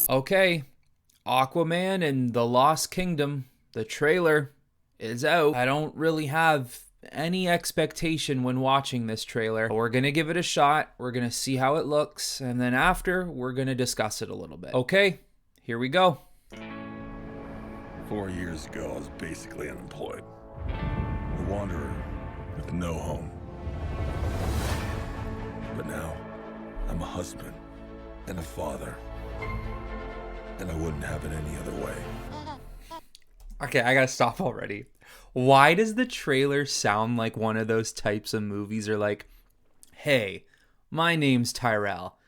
Okay, Aquaman and the Lost Kingdom, the trailer is out. I don't really have any expectation when watching this trailer. We're gonna give it a shot, we're gonna see how it looks, and then after, we're gonna discuss it a little bit. Okay, here we go. 4 years ago, I was basically unemployed. A wanderer with no home. But now, I'm a husband and a father. And I wouldn't have it any other way. Okay, I gotta stop already. Why does the trailer sound like one of those types of movies or like, hey, my name's Tyrell.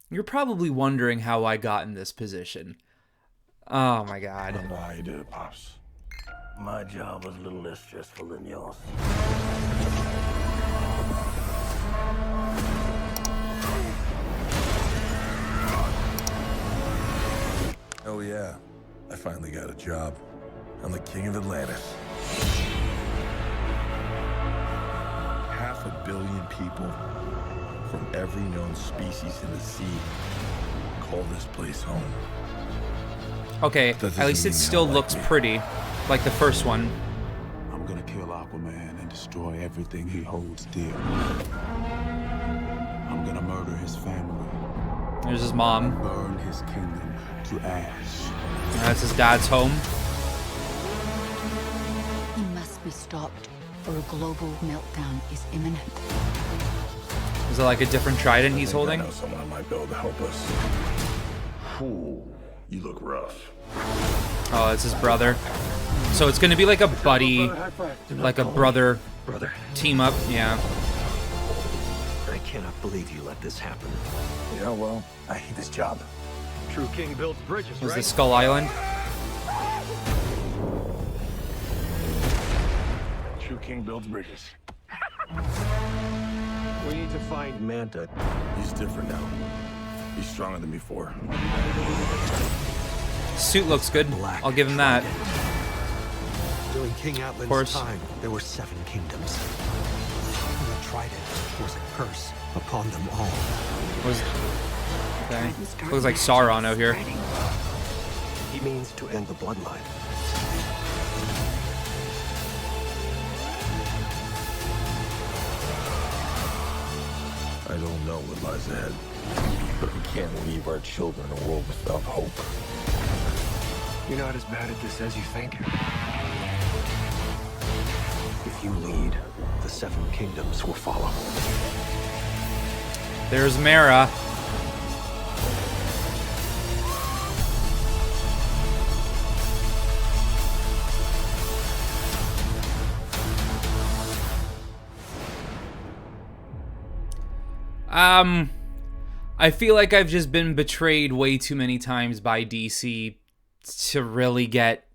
You're probably wondering how I got in this position. Oh my I god. don't know how you did it, Pops. My job was a little less stressful than yours. Oh yeah, I finally got a job. I'm the king of Atlantis. 500 million people from every known species in the sea call this place home. Okay, That at least doesn't it mean still they'll looks like me. pretty, like the first one. I'm gonna kill Aquaman and destroy everything he holds dear. I'm gonna murder his family, There's his mom. burn his kingdom to ash. That's his dad's home. He must be stopped, or a global meltdown is imminent. Is it like a different trident he's I think holding? I know someone might be able to help us. Ooh, you look rough. Oh, it's his brother. So it's gonna be like a buddy, like a brother Brother, team up. Yeah. I cannot believe you let this happen. Yeah, well, I hate this job. True king builds bridges, Was this Skull Island? True king builds bridges. We need to find Manta. He's different now. He's stronger than before. Suit looks good. Black I'll give him that. During King Atlan's course. time, there were 7 kingdoms. And the trident was a curse upon them all. Was okay. Looks like Sauron out here. He means to end the bloodline. I don't know what lies ahead, but we can't leave our children a world without hope. You're not as bad at this as you think. If you lead, the 7 kingdoms will follow. There's Mara. I feel like I've just been betrayed way too many times by DC to really get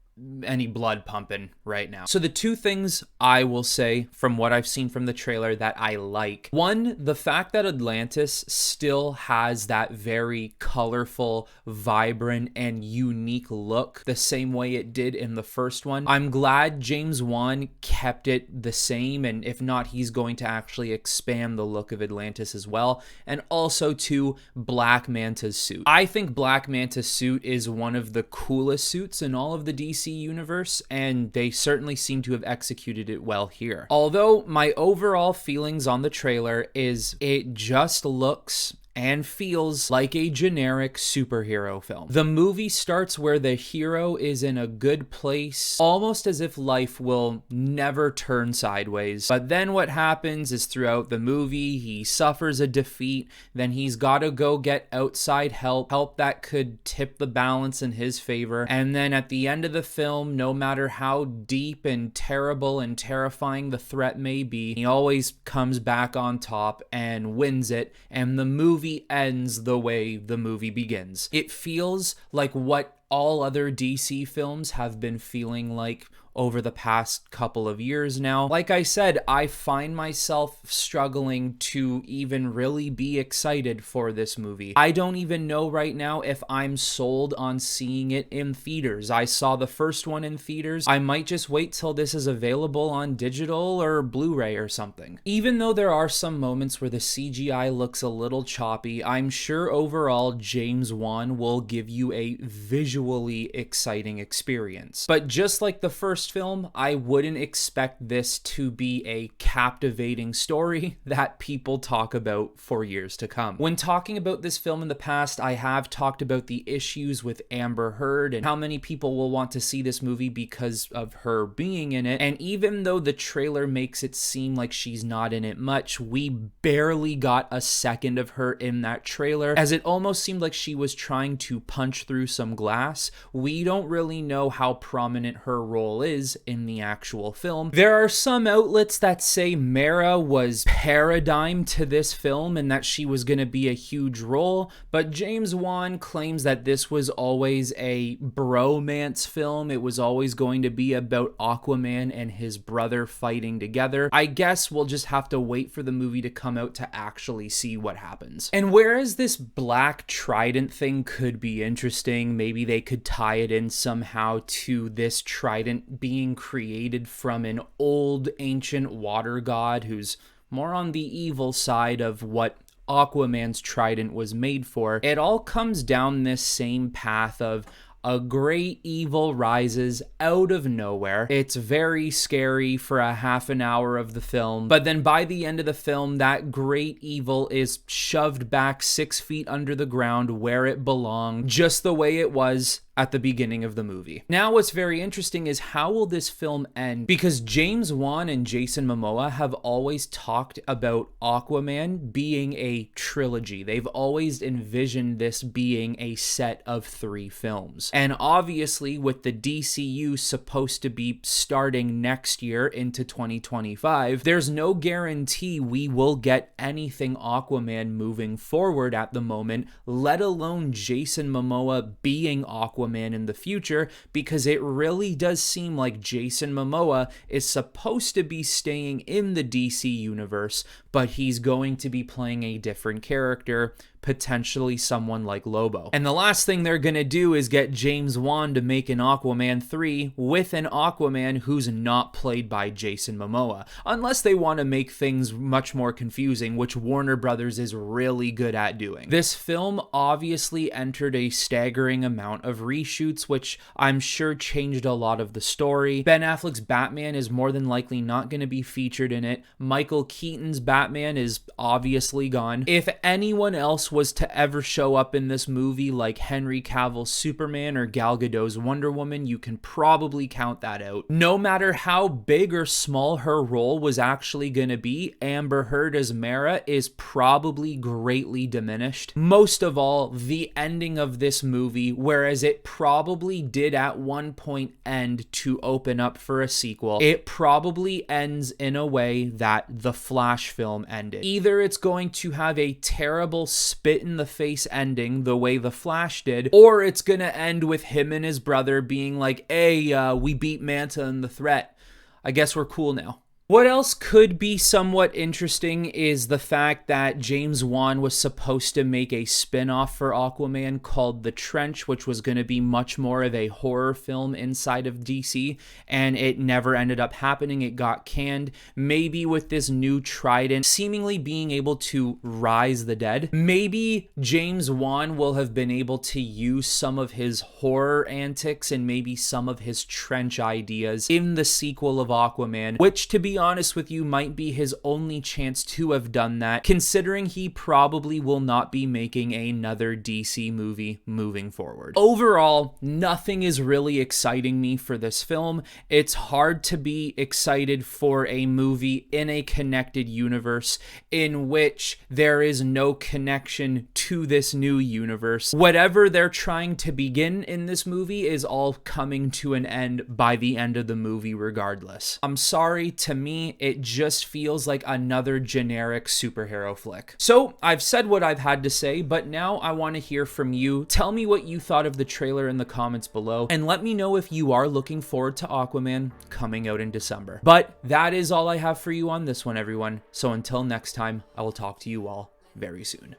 any blood pumping right now. So the two things I will say from what I've seen from the trailer that I like. One, the fact that Atlantis still has that very colorful, vibrant, and unique look the same way it did in the first one. I'm glad James Wan kept it the same, and if not, he's going to actually expand the look of Atlantis as well. And also to Black Manta's suit. I think Black Manta's suit is one of the coolest suits in all of the DC universe, and they certainly seem to have executed it well here. Although my overall feelings on the trailer is it just looks and feels like a generic superhero film. The movie starts where the hero is in a good place, almost as if life will never turn sideways. But then what happens is throughout the movie, he suffers a defeat, then he's got to go get outside help that could tip the balance in his favor. And then at the end of the film, no matter how deep and terrible and terrifying the threat may be, he always comes back on top and wins it, and the movie ends the way the movie begins. It feels like what all other DC films have been feeling like over the past couple of years now. Like I said, I find myself struggling to even really be excited for this movie. I don't even know right now if I'm sold on seeing it in theaters. I saw the first one in theaters. I might just wait till this is available on digital or Blu-ray or something. Even though there are some moments where the CGI looks a little choppy, I'm sure overall James Wan will give you a visually exciting experience. But just like the first film, I wouldn't expect this to be a captivating story that people talk about for years to come. When talking about this film in the past, I have talked about the issues with Amber Heard and how many people will want to see this movie because of her being in it. And even though the trailer makes it seem like she's not in it much, we barely got a second of her in that trailer, as it almost seemed like she was trying to punch through some glass. We don't really know how prominent her role is in the actual film. There are some outlets that say Mara was paradigm to this film and that she was going to be a huge role, but James Wan claims that this was always a bromance film. It was always going to be about Aquaman and his brother fighting together. I guess we'll just have to wait for the movie to come out to actually see what happens. And whereas this black trident thing could be interesting, maybe they could tie it in somehow to this trident being created from an old ancient water god who's more on the evil side of what Aquaman's trident was made for. It all comes down this same path of a great evil rises out of nowhere. It's very scary for a half an hour of the film, but then by the end of the film, that great evil is shoved back 6 feet under the ground where it belonged, just the way it was at the beginning of the movie. Now, what's very interesting is how will this film end? Because James Wan and Jason Momoa have always talked about Aquaman being a trilogy. They've always envisioned this being a set of 3 films. And obviously, with the DCU supposed to be starting next year into 2025, there's no guarantee we will get anything Aquaman moving forward at the moment, let alone Jason Momoa being Aquaman in the future, because it really does seem like Jason Momoa is supposed to be staying in the DC universe, but he's going to be playing a different character, potentially someone like Lobo. And the last thing they're gonna do is get James Wan to make an Aquaman 3 with an Aquaman who's not played by Jason Momoa, unless they want to make things much more confusing, which Warner Brothers is really good at doing. This film obviously entered a staggering amount of reshoots, which I'm sure changed a lot of the story. Ben Affleck's Batman is more than likely not going to be featured in it. Michael Keaton's Batman is obviously gone. If anyone else was to ever show up in this movie, like Henry Cavill's Superman or Gal Gadot's Wonder Woman, you can probably count that out. No matter how big or small her role was actually going to be, Amber Heard as Mara is probably greatly diminished. Most of all, the ending of this movie, whereas it probably did at one point end to open up for a sequel, it probably ends in a way that the Flash film ended. Either it's going to have a terrible spit in the face ending the way the Flash did, or it's gonna end with him and his brother being like, hey, we beat Manta and the Threat. I guess we're cool now. What else could be somewhat interesting is the fact that James Wan was supposed to make a spin-off for Aquaman called The Trench, which was going to be much more of a horror film inside of DC, and it never ended up happening. It got canned. Maybe with this new trident seemingly being able to rise the dead, maybe James Wan will have been able to use some of his horror antics and maybe some of his trench ideas in the sequel of Aquaman, which, to be honest with you, might be his only chance to have done that, considering he probably will not be making another DC movie moving forward. Overall, nothing is really exciting me for this film. It's hard to be excited for a movie in a connected universe in which there is no connection to this new universe. Whatever they're trying to begin in this movie is all coming to an end by the end of the movie regardless. I'm sorry, to me, it just feels like another generic superhero flick. So I've said what I've had to say, but now I want to hear from you. Tell me what you thought of the trailer in the comments below, and let me know if you are looking forward to Aquaman coming out in December. But that is all I have for you on this one, everyone. So until next time, I will talk to you all very soon.